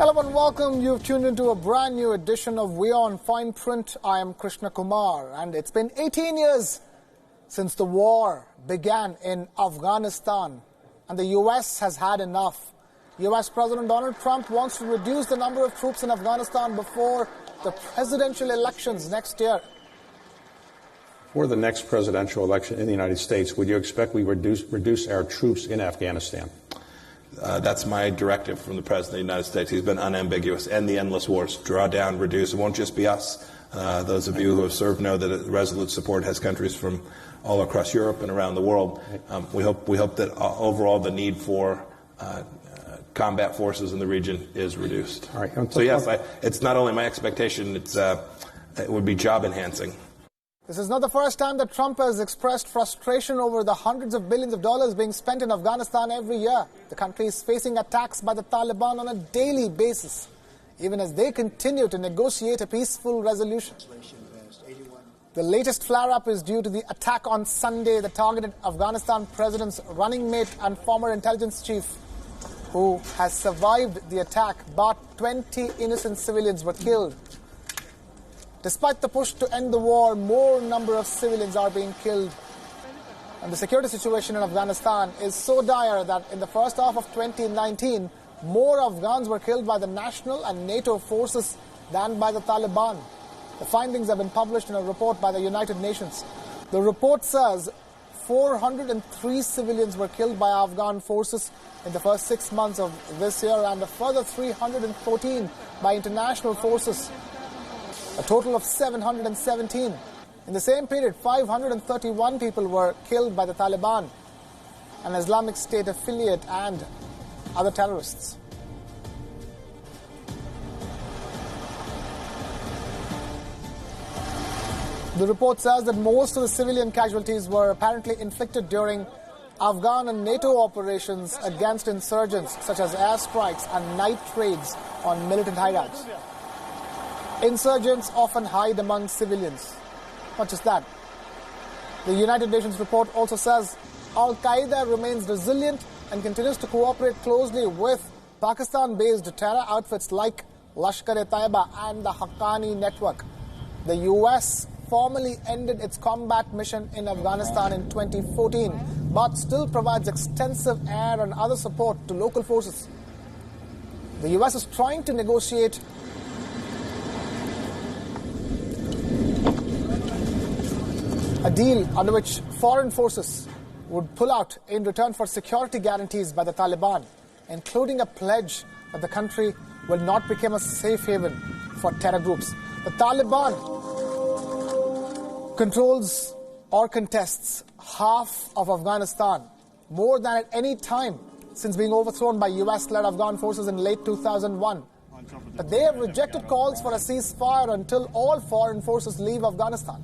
Hello and welcome. You've tuned into a brand new edition of WION Fine Print. I am Krishna Kumar, and it's been 18 years since the war began in Afghanistan, and the U.S. has had enough. U.S. President Donald Trump wants to reduce the number of troops in Afghanistan before the presidential elections next year. For the next presidential election in the United States, would you expect we reduce our troops in Afghanistan? That's my directive from the President of the United States. He's been unambiguous. End the endless wars. Draw down, reduce. It won't just be us. Those of you who have served know that resolute support has countries from all across Europe and around the world. We hope that overall the need for combat forces in the region is reduced. All right. So yes, it's not only my expectation, it would be job enhancing. This is not the first time that Trump has expressed frustration over the hundreds of billions of dollars being spent in Afghanistan every year. The country is facing attacks by the Taliban on a daily basis, even as they continue to negotiate a peaceful resolution. The latest flare-up is due to the attack on Sunday that targeted Afghanistan president's running mate and former intelligence chief, who has survived the attack, but 20 innocent civilians were killed. Despite the push to end the war, more number of civilians are being killed. And the security situation in Afghanistan is so dire that in the first half of 2019, more Afghans were killed by the national and NATO forces than by the Taliban. The findings have been published in a report by the United Nations. The report says 403 civilians were killed by Afghan forces in the first 6 months of this year, and a further 314 by international forces. A total of 717. In the same period, 531 people were killed by the Taliban, an Islamic State affiliate, and other terrorists. The report says that most of the civilian casualties were apparently inflicted during Afghan and NATO operations against insurgents, such as airstrikes and night raids on militant hideouts. Insurgents often hide among civilians. Not just that. The United Nations report also says Al-Qaeda remains resilient and continues to cooperate closely with Pakistan-based terror outfits like Lashkar-e-Taiba and the Haqqani network. The US formally ended its combat mission in Afghanistan in 2014, but still provides extensive air and other support to local forces. The US is trying to negotiate a deal under which foreign forces would pull out in return for security guarantees by the Taliban, including a pledge that the country will not become a safe haven for terror groups. The Taliban controls or contests half of Afghanistan, more than at any time since being overthrown by US-led Afghan forces in late 2001. But they have rejected calls for a ceasefire until all foreign forces leave Afghanistan.